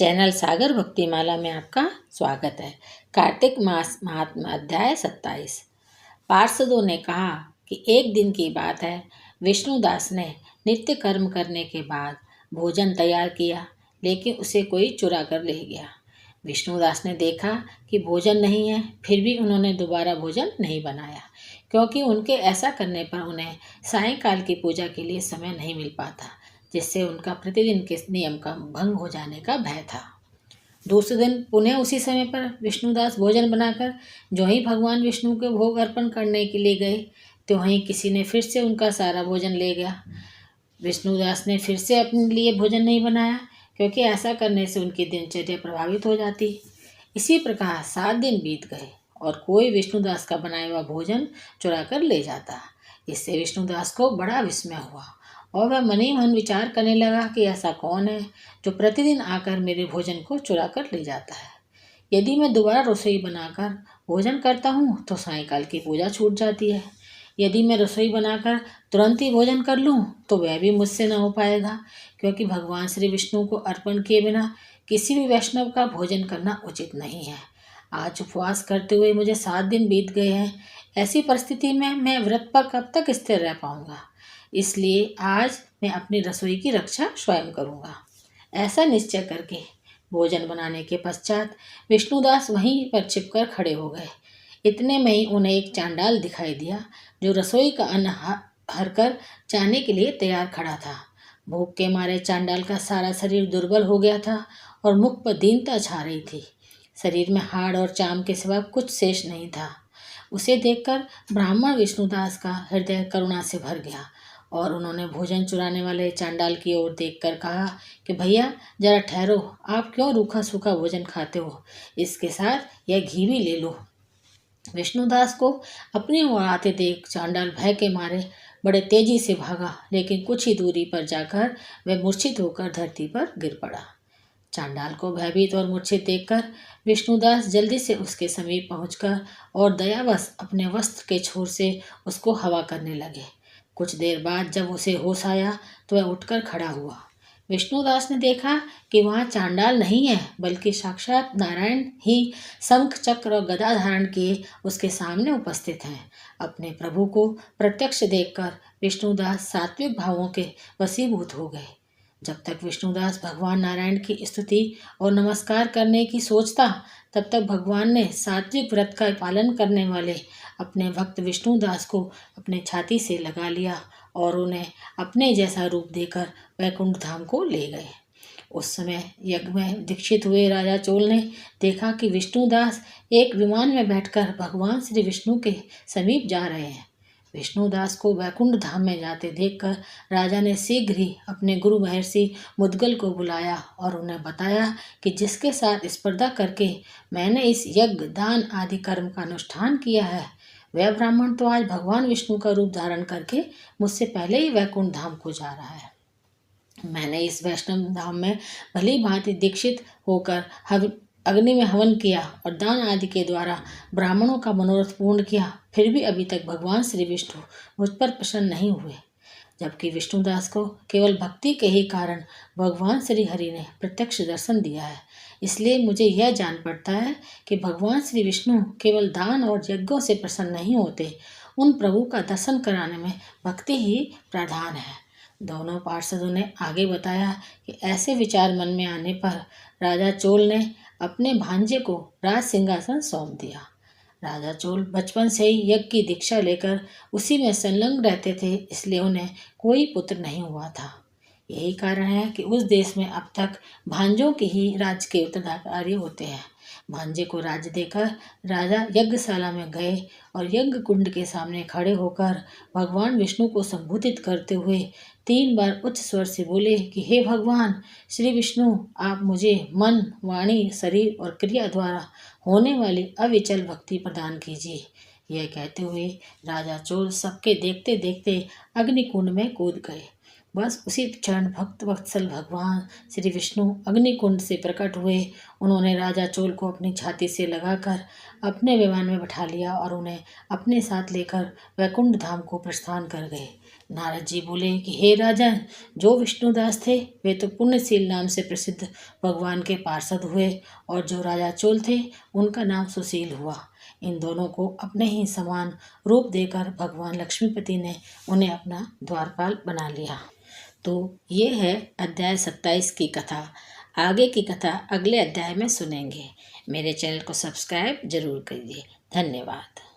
Channel सागर भक्तिमाला में आपका स्वागत है। कार्तिक मास महात्मा अध्याय 27। पार्षदों ने कहा कि एक दिन की बात है, विष्णुदास ने नित्य कर्म करने के बाद भोजन तैयार किया, लेकिन उसे कोई चुरा कर ले गया। विष्णुदास ने देखा कि भोजन नहीं है, फिर भी उन्होंने दोबारा भोजन नहीं बनाया, क्योंकि उनके ऐसा करने पर उन्हें सायंकाल की पूजा के लिए समय नहीं मिल पाता, जिससे उनका प्रतिदिन के नियम का भंग हो जाने का भय था। दूसरे दिन पुनः उसी समय पर विष्णुदास भोजन बनाकर जो ही भगवान विष्णु के भोग अर्पण करने के लिए गए, तो वहीं किसी ने फिर से उनका सारा भोजन ले गया। विष्णुदास ने फिर से अपने लिए भोजन नहीं बनाया, क्योंकि ऐसा करने से उनकी दिनचर्या प्रभावित हो जाती। इसी प्रकार 7 दिन बीत गए और कोई विष्णुदास का बनाया हुआ भोजन चुरा कर ले जाता। इससे विष्णुदास को बड़ा विस्मय हुआ और वह मन ही मन विचार करने लगा कि ऐसा कौन है जो प्रतिदिन आकर मेरे भोजन को चुरा कर ले जाता है। यदि मैं दोबारा रसोई बनाकर भोजन करता हूँ तो सायंकाल की पूजा छूट जाती है। यदि मैं रसोई बनाकर तुरंत ही भोजन कर लूँ तो वह भी मुझसे न हो पाएगा, क्योंकि भगवान श्री विष्णु को अर्पण किए बिना किसी भी वैष्णव का भोजन करना उचित नहीं है। आज उपवास करते हुए मुझे 7 दिन बीत गए हैं। ऐसी परिस्थिति में मैं व्रत पर कब तक स्थिर रह पाऊँगा। इसलिए आज मैं अपनी रसोई की रक्षा स्वयं करूँगा। ऐसा निश्चय करके भोजन बनाने के पश्चात विष्णुदास वहीं पर छिपकर खड़े हो गए। इतने में ही उन्हें एक चांडाल दिखाई दिया, जो रसोई का अन्न हरकर जाने के लिए तैयार खड़ा था। भूख के मारे चांडाल का सारा शरीर दुर्बल हो गया था और मुख पर दीनता छा रही थी। शरीर में हाड़ और चाम के सिवा कुछ शेष नहीं था। उसे देखकर ब्राह्मण विष्णुदास का हृदय करुणा से भर गया और उन्होंने भोजन चुराने वाले चांडाल की ओर देखकर कहा कि भैया जरा ठहरो, आप क्यों रूखा सूखा भोजन खाते हो, इसके साथ यह घी भी ले लो। विष्णुदास को अपनी ओर आते देख चांडाल भय के मारे बड़े तेजी से भागा, लेकिन कुछ ही दूरी पर जाकर वह मूर्छित होकर धरती पर गिर पड़ा। चांडाल को भयभीत और मूर्छित देखकर विष्णुदास जल्दी से उसके समीप पहुंचकर और दयावश अपने वस्त्र के छोर से उसको हवा करने लगे। कुछ देर बाद जब उसे होश आया तो वह उठकर खड़ा हुआ। विष्णुदास ने देखा कि वहाँ चांडाल नहीं है, बल्कि साक्षात नारायण ही शंख चक्र और गदा धारण किए उसके सामने उपस्थित हैं। अपने प्रभु को प्रत्यक्ष देखकर विष्णुदास सात्विक भावों के वशीभूत हो गए। जब तक विष्णुदास भगवान नारायण की स्तुति और नमस्कार करने की सोचता, तब तक भगवान ने सात्विक व्रत का पालन करने वाले अपने भक्त विष्णुदास को अपने छाती से लगा लिया और उन्हें अपने जैसा रूप देकर वैकुंठ धाम को ले गए। उस समय यज्ञ में दीक्षित हुए राजा चोल ने देखा कि विष्णुदास एक विमान में बैठकर भगवान श्री विष्णु के समीप जा रहे हैं। विष्णुदास को वैकुंठ धाम में जाते देखकर राजा ने शीघ्र ही अपने गुरु महर्षि मुद्गल को बुलाया और उन्हें बताया कि जिसके साथ स्पर्धा करके मैंने इस यज्ञ दान आदि कर्म का अनुष्ठान किया है, वह ब्राह्मण तो आज भगवान विष्णु का रूप धारण करके मुझसे पहले ही वैकुंठ धाम को जा रहा है। मैंने इस वैष्णव धाम में भली भांति दीक्षित होकर अग्नि में हवन किया और दान आदि के द्वारा ब्राह्मणों का मनोरथ पूर्ण किया, फिर भी अभी तक भगवान श्री विष्णु मुझ पर प्रसन्न नहीं हुए। जबकि विष्णुदास को केवल भक्ति के ही कारण भगवान श्री हरि ने प्रत्यक्ष दर्शन दिया है, इसलिए मुझे यह जान पड़ता है कि भगवान श्री विष्णु केवल दान और यज्ञों से प्रसन्न नहीं होते, उन प्रभु का दर्शन कराने में भक्ति ही प्रधान है। दोनों पार्षदों ने आगे बताया कि ऐसे विचार मन में आने पर राजा चोल ने अपने भांजे को राज सिंहासन सौंप दिया। राजा चोल बचपन से ही यज्ञ की दीक्षा लेकर उसी में संलग्न रहते थे, इसलिए उन्हें कोई पुत्र नहीं हुआ था। यही कारण है कि उस देश में अब तक भांजों के ही राज्य के उत्तराधिकारी होते हैं। भांजे को राज्य देकर राजा यज्ञशाला में गए और यज्ञ कुंड के सामने खड़े होकर भगवान विष्णु को संबोधित करते हुए 3 बार उच्च स्वर से बोले कि हे भगवान श्री विष्णु, आप मुझे मन, वाणी, शरीर और क्रिया द्वारा होने वाली अविचल भक्ति प्रदान कीजिए। यह कहते हुए राजा चोल सबके देखते देखते अग्निकुंड में कूद गए। बस उसी क्षण भक्त वत्सल भगवान श्री विष्णु अग्निकुंड से प्रकट हुए। उन्होंने राजा चोल को अपनी छाती से लगाकर अपने विमान में बैठा लिया और उन्हें अपने साथ लेकर वैकुंठ धाम को प्रस्थान कर गए। नारद जी बोले कि हे राजन, जो विष्णुदास थे वे तो पुण्यशील नाम से प्रसिद्ध भगवान के पार्षद हुए, और जो राजा चोल थे उनका नाम सुशील हुआ। इन दोनों को अपने ही समान रूप देकर भगवान लक्ष्मीपति ने उन्हें अपना द्वारपाल बना लिया। तो ये है अध्याय 27 की कथा। आगे की कथा अगले अध्याय में सुनेंगे। मेरे चैनल को सब्सक्राइब जरूर करिए। धन्यवाद।